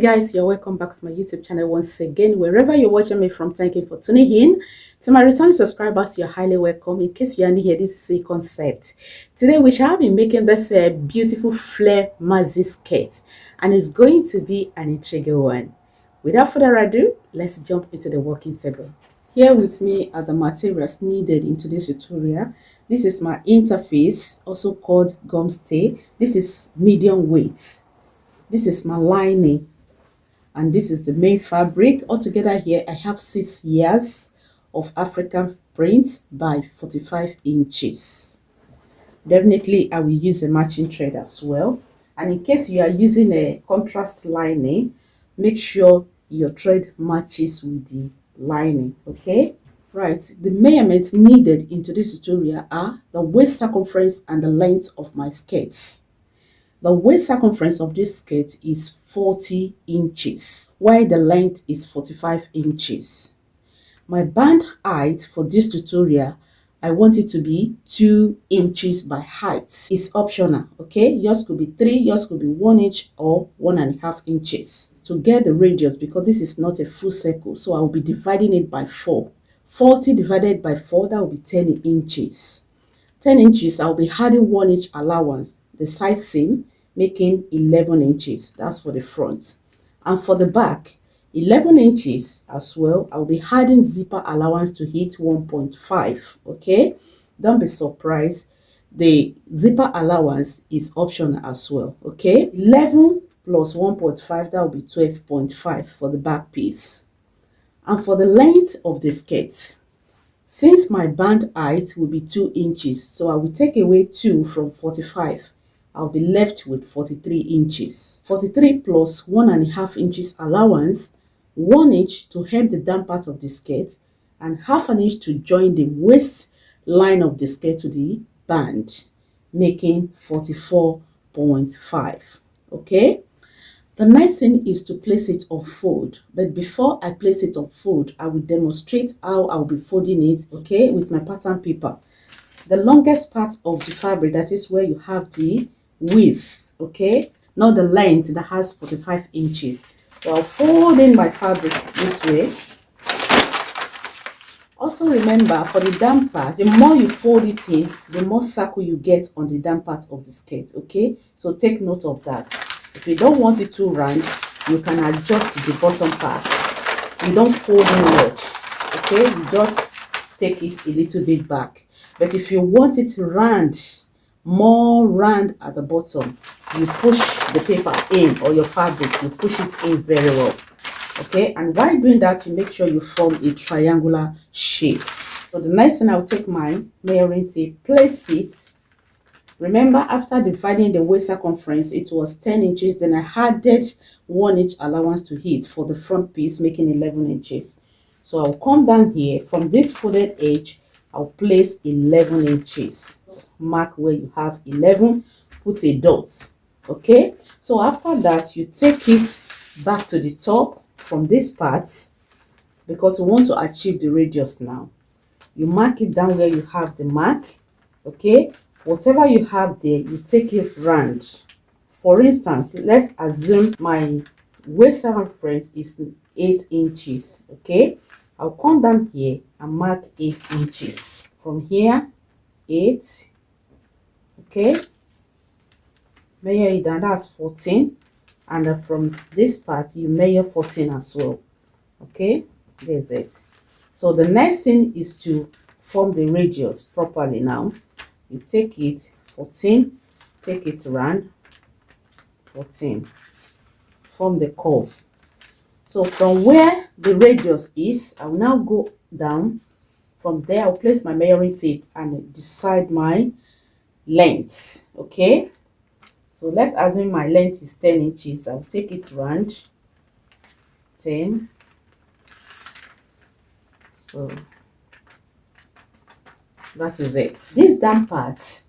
guys, you're welcome back to my YouTube channel once again. Wherever you're watching me from, thank you for tuning in. To my returning subscribers, you're highly welcome. In case you are new here, this is a concept. Today we shall be making this beautiful flare maxi skirt, and it's going to be an intriguing one. Without further ado, let's jump into the working table. Here with me are the materials needed in today's tutorial. This is my interface, also called gum stay. This is medium weight. This is my lining, and this is the main fabric. Altogether here I have 6 yards of African print by 45 inches. Definitely I will use a matching thread as well, and in case you are using a contrast lining, make sure your thread matches with the lining. Okay, right, the measurements needed in today's tutorial are the waist circumference and the length of my skirts. The waist circumference of this skirt is 40 inches, while the length is 45 inches. My band height for this tutorial, I want it to be 2 inches by height. It's optional, okay? Yours could be 3, yours could be 1 inch or 1.5 inches. To get the radius, because this is not a full circle, so I will be dividing it by 4. 40 divided by 4, that will be 10 inches. 10 inches, I will be adding 1 inch allowance, the side seam, making 11 inches. That's for the front. And for the back, 11 inches as well. I'll be adding zipper allowance to hit 1.5. Okay, don't be surprised, the zipper allowance is optional as well. Okay, 11 plus 1.5, that will be 12.5 for the back piece. And for the length of the skirt, since my band height will be 2 inches, so I will take away 2 from 45. I'll be left with 43 inches. 43 plus 1.5 inches allowance, 1 inch to hem the down part of the skirt, and 1/2 inch to join the waist line of the skirt to the band, making 44.5. Okay, the next thing is to place it on fold. But before I place it on fold, I will demonstrate how I'll be folding it, okay, with my pattern paper. The longest part of the fabric, that is where you have the width, okay, not the length, that has 45 inches. So I'll fold in my fabric this way. Also remember, for the down part, the more you fold it in, the more circle you get on the down part of the skirt. Okay, so take note of that. If you don't want it too round, you can adjust the bottom part. You don't fold in much, okay, you just take it a little bit back. But if you want it round, more round at the bottom, you push the paper in, or your fabric, you push it in very well. Okay, and while doing that, you make sure you form a triangular shape. So the next thing, I'll take my measuring tape, place it. Remember, after dividing the waist circumference, it was 10 inches. Then I added 1 inch allowance to hit for the front piece, making 11 inches. So I'll come down here from this folded edge. I'll place 11 inches. Mark where you have 11, put a dot. Okay, so after that, you take it back to the top from this part, because we want to achieve the radius now. You mark it down where you have the mark. Okay, whatever you have there, you take it round. For instance, let's assume my waist circumference is 8 inches. Okay, I'll come down here and mark 8 inches. From here, 8. Okay, measure it down, that's 14. And from this part, you measure 14 as well. Okay, there's it. So the next thing is to form the radius properly. Now you take it 14, take it round 14, form the curve. So from where the radius is, I will now go down. From there, I'll place my measuring tape and decide my length. Okay, so let's assume my length is 10 inches. I'll take it round 10. So that is it. This down part,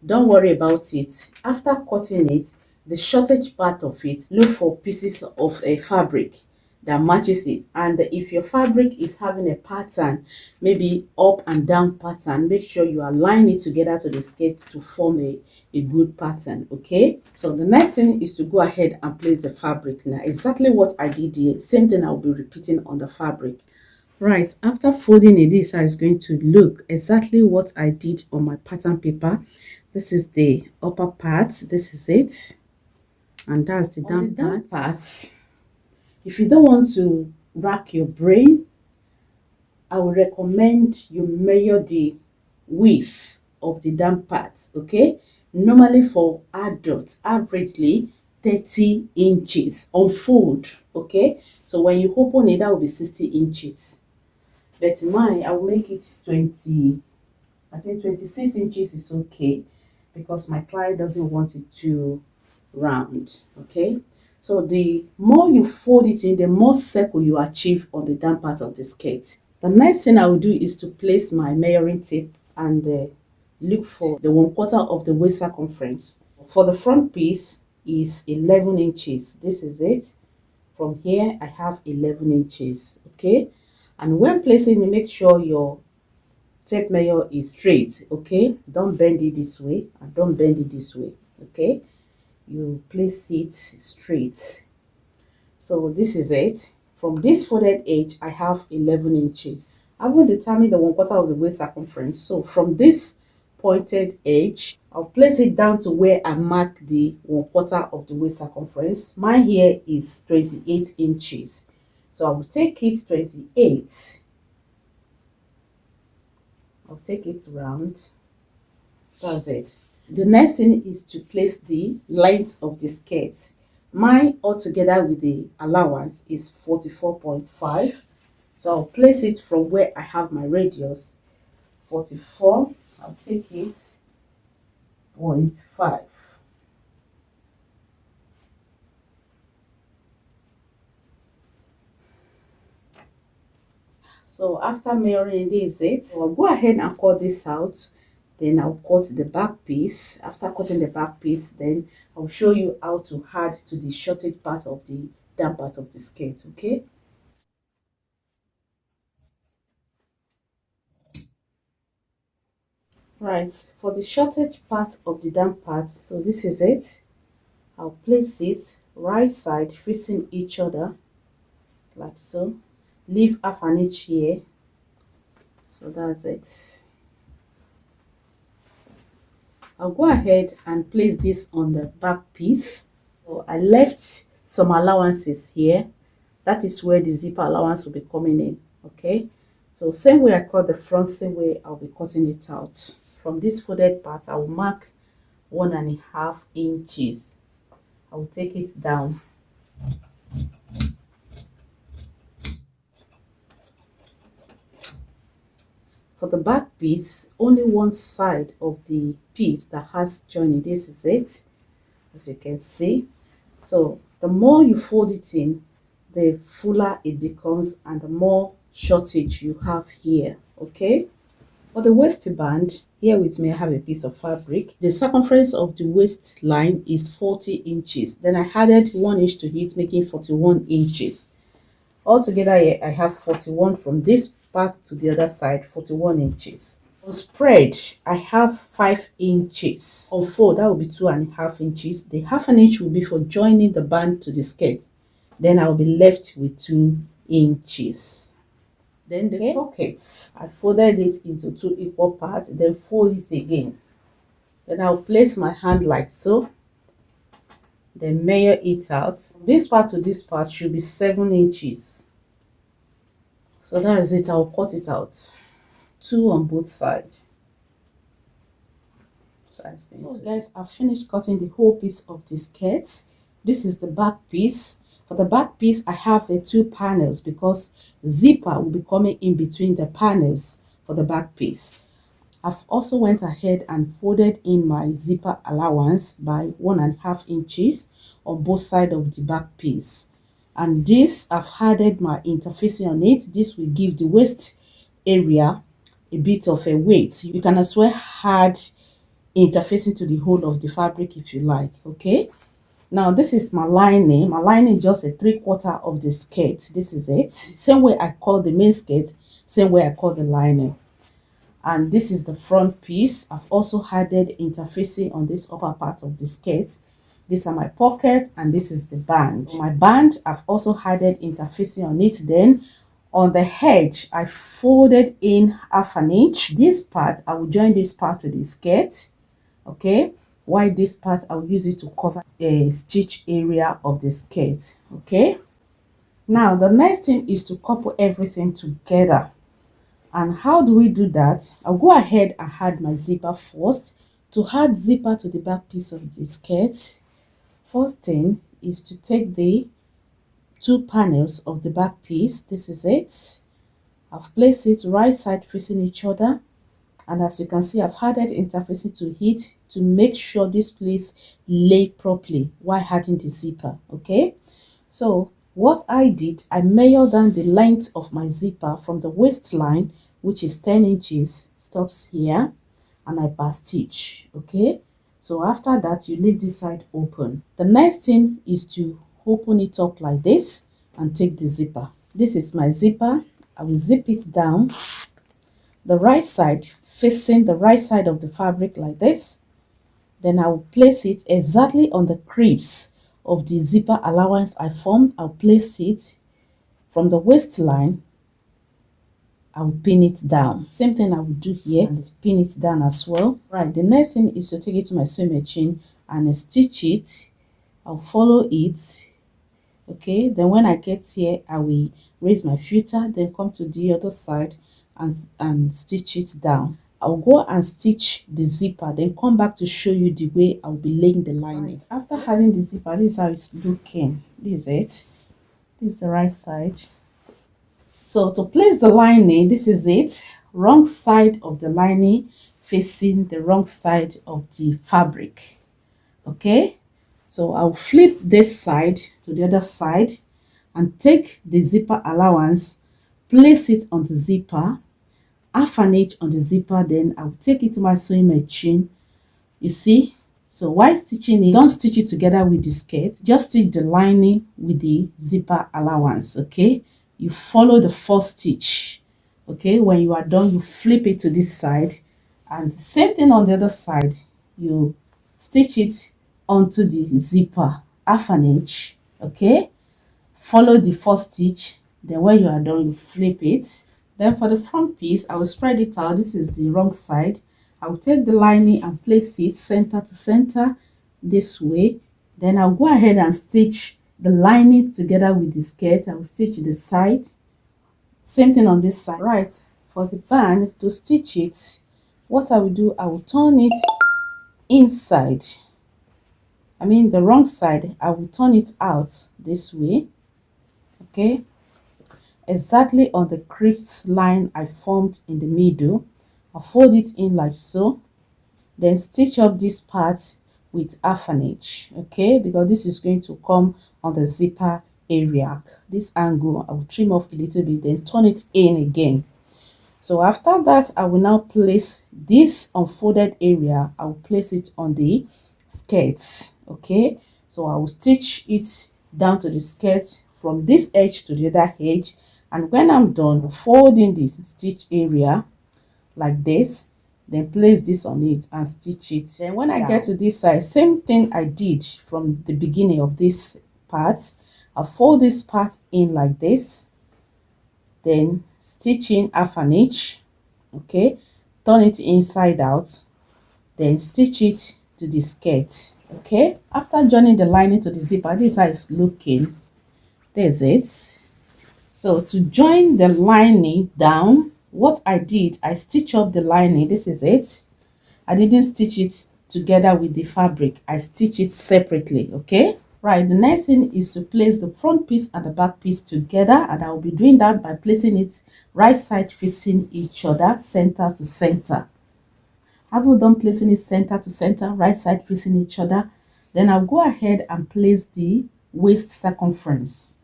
don't worry about it. After cutting it, the shortage part of it, look for pieces of a fabric that matches it. And if your fabric is having a pattern, maybe up and down pattern, make sure you align it together to the skirt to form a good pattern. Okay, so the next thing is to go ahead and place the fabric. Now exactly what I did here, same thing I'll be repeating on the fabric. Right, after folding it, this is going to look exactly what I did on my pattern paper. This is the upper part, this is it, and that's the down part. If you don't want to rack your brain, I would recommend you measure the width of the down part. Okay, normally for adults, averagely 30 inches unfold. Okay, so when you open it, that will be 60 inches. But mine, I will make it 20. I think 26 inches is okay because my client doesn't want it too round. Okay, so the more you fold it in, the more circle you achieve on the down part of the skirt. The next thing I will do is to place my measuring tape and look for the 1/4 of the waist circumference. For the front piece is 11 inches. This is it. From here I have 11 inches. Okay, and when placing it, make sure your tape measure is straight. Okay, don't bend it this way and don't bend it this way. Okay, you place it straight. So this is it. From this folded edge I have 11 inches. I will determine the 1/4 of the waist circumference. So from this pointed edge, I'll place it down to where I mark the 1/4 of the waist circumference. Mine here is 28 inches. So I will take it 28. I'll take it round. That's it. The next thing is to place the length of the skirt. Mine altogether with the allowance is 44.5. So I'll place it from where I have my radius, 44. I'll take it 0.5. So after measuring this, so I'll go ahead and cut this out. Then I'll cut the back piece. After cutting the back piece, then I'll show you how to add to the shortage part of the down part of the skirt. Okay. Right, for the shortage part of the down part, so this is it. I'll place it right side facing each other like so. Leave half an inch here. So that's it. I'll go ahead and place this on the back piece. So I left some allowances here. That is where the zipper allowance will be coming in. Okay, so same way I cut the front, same way I'll be cutting it out. From this folded part, I will mark 1.5 inches. I will take it down. For the back piece, only one side of the piece that has joining. This is it, as you can see. So the more you fold it in, the fuller it becomes and the more shortage you have here. Okay, for the waistband, here with me I have a piece of fabric. The circumference of the waistline is 40 inches. Then I added 1 inch to it, making 41 inches. Altogether here I have 41 from this part to the other side, 41 inches. For spread, I have 5 inches. On fold, that will be 2.5 inches. The half an inch will be for joining the band to the skirt. Then I'll be left with 2 inches. Then the pockets, I folded it into 2 equal parts, then fold it again. Then I'll place my hand like so. Then measure it out. This part to this part should be 7 inches. So that is it. I'll cut it out. 2 on both sides. So guys, I've finished cutting the whole piece of the skirt. This is the back piece. For the back piece, I have 2 panels because zipper will be coming in between the panels for the back piece. I've also went ahead and folded in my zipper allowance by 1.5 inches on both sides of the back piece. And this, I've added my interfacing on it. This will give the waist area a bit of a weight. You can as well add interfacing to the whole of the fabric if you like. Okay, Now this is my lining. My lining is just a 3/4 of the skirt. This is it. Same way I call the main skirt, same way I call the lining. And this is the front piece. I've also added interfacing on this upper part of the skirt. These are my pockets and this is the band. My band, I've also added interfacing on it. Then on the edge, I folded in 1/2 inch. This part, I will join this part to the skirt. Okay, while this part, I'll use it to cover a stitch area of the skirt. Okay, now the next thing is to couple everything together. And how do we do that? I'll go ahead and add my zipper first. To add zipper to the back piece of the skirt, first thing is to take the 2 panels of the back piece. This is it. I've placed it right side facing each other, and as you can see, I've added interfacing to it to make sure this place lay properly while adding the zipper. Okay, so what I did, I measured down the length of my zipper from the waistline, which is 10 inches, stops here, and I back stitch. Okay, so after that, you leave this side open. The next thing is to open it up like this and take the zipper. This is my zipper. I will zip it down the right side, facing the right side of the fabric like this. Then I will place it exactly on the crease of the zipper allowance I formed. I'll place it from the waistline. I'll pin it down. Same thing I will do here and pin it down as well. Right, the next thing is to take it to my sewing machine and stitch it. I'll follow it. Okay, then when I get here, I will raise my filter, then come to the other side and stitch it down. I'll go and stitch the zipper, then come back to show you the way I'll be laying the lining. Right. After having the zipper, this is how it's looking. This is it. This is the right side. So to place the lining, this is it. Wrong side of the lining facing the wrong side of the fabric. Okay, so I'll flip this side to the other side and take the zipper allowance, place it on the zipper, 1/2 inch on the zipper. Then I'll take it to my sewing machine. You see, so while stitching it, don't stitch it together with the skirt, just stitch the lining with the zipper allowance. Okay, you follow the first stitch. Okay, when you are done, you flip it to this side, and the same thing on the other side. You stitch it onto the zipper, 1/2 inch. Okay, follow the first stitch, then when you are done, you flip it. Then for the front piece, I will spread it out. This is the wrong side. I will take the lining and place it center to center this way. Then I'll go ahead and stitch the lining together with the skirt. I will stitch the side. Same thing on this side. Right, for the band, to stitch it, what I will do, I will turn it inside. I mean the wrong side. I will turn it out this way. Okay, exactly on the crease line I formed in the middle. I'll fold it in like so, then stitch up this part with 1/2 inch. Okay, because this is going to come on the zipper area. This angle I will trim off a little bit, then turn it in again. So after that, I will now place this unfolded area. I will place it on the skirt. Okay, so I will stitch it down to the skirt from this edge to the other edge, and when I'm done folding this stitch area like this, then place this on it and stitch it. Then when I get to this side, same thing I did from the beginning of this part. I fold this part in like this, then stitch in 1/2 inch. Okay, turn it inside out, then stitch it to the skirt. Okay, after joining the lining to the zipper, this is how it's looking. There's it. So to join the lining down, what I did, I stitch up the lining. This is it. I didn't stitch it together with the fabric. I stitch it separately. Okay, right, the next thing is to place the front piece and the back piece together, and I will be doing that by placing it right side facing each other, center to center. After done placing it center to center, right side facing each other, then I'll go ahead and place the waist circumference.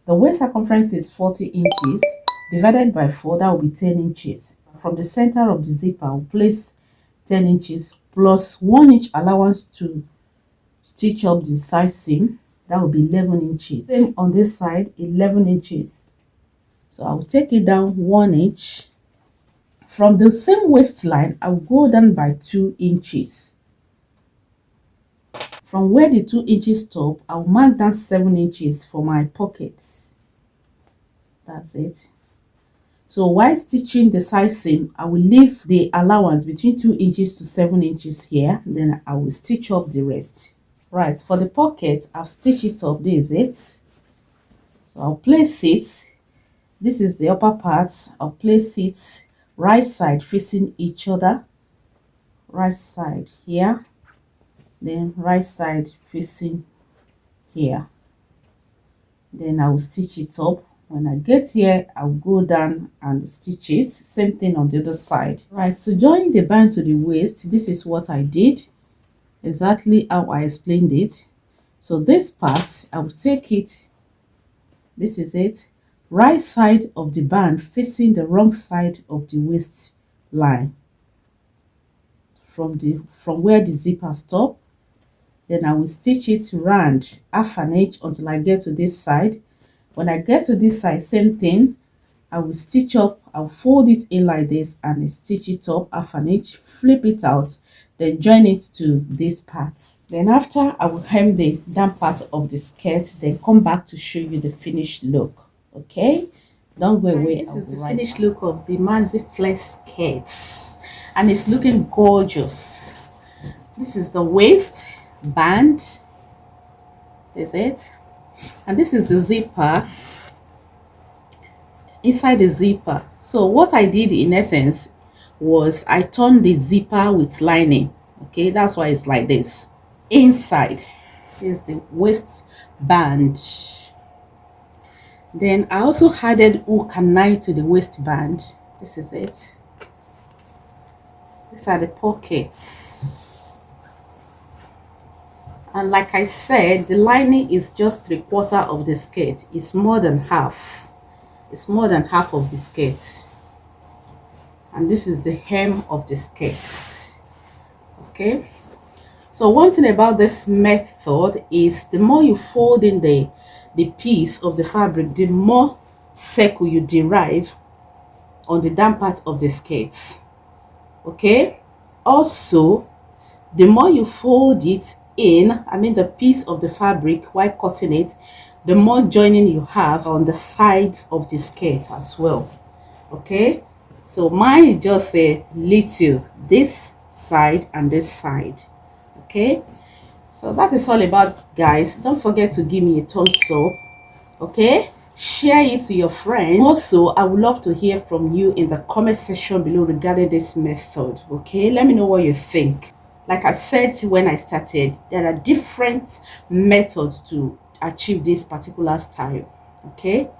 The waist circumference is 40 inches. Divided by 4, that will be 10 inches. From the center of the zipper, I'll place 10 inches plus 1 inch allowance to stitch up the side seam. That will be 11 inches. Same on this side, 11 inches. So I'll take it down 1 inch. From the same waistline, I'll go down by 2 inches. From where the 2 inches stop, I'll mark down 7 inches for my pockets. That's it. So while stitching the side seam, I will leave the allowance between 2 inches to 7 inches here. Then I will stitch up the rest. Right, for the pocket, I've stitched it up. This is it. So I'll place it. This is the upper part. I'll place it right side facing each other. Right side here. Then right side facing here. Then I will stitch it up. When I get here, I'll go down and stitch it. Same thing on the other side. Right, so joining the band to the waist, this is what I did. Exactly how I explained it. So this part, I will take it. This is it. Right side of the band facing the wrong side of the waistline. From where the zipper stop. Then I will stitch it round half an inch until I get to this side. When I get to this side, same thing. I will stitch up, I'll fold it in like this and stitch it up half an inch, flip it out, then join it to this part. Then after, I will hem the down part of the skirt, then come back to show you the finished look. Okay, don't go away. This is the finished look of the maxi flex skirt, and it's looking gorgeous. This is the waist band. That's it. And this is the zipper. Inside the zipper, so what I did in essence was I turned the zipper with lining. Okay, that's why it's like this. Inside is the waistband. Then I also added hook and eye to the waistband. This is it. These are the pockets. And like I said, the lining is just 3/4 of the skirt. It's more than half. It's more than half of the skirt. And this is the hem of the skirt. Okay. So one thing about this method is the more you fold in the piece of the fabric, the more circle you derive on the down part of the skirt. Okay. Also, the more you fold it in, I mean the piece of the fabric while cutting it, the more joining you have on the sides of the skirt as well. Okay, so mine is just a little this side and this side. Okay, so that is all about, guys. Don't forget to give me a thumbs up. Okay, share it to your friends. Also, I would love to hear from you in the comment section below regarding this method. Okay, let me know what you think. Like I said when I started, there are different methods to achieve this particular style. Okay,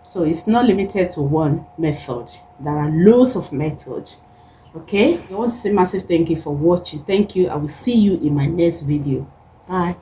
so it's not limited to one method. There are loads of methods. Okay, I want to say massive thank you for watching. Thank you. I will see you in my next video. Bye.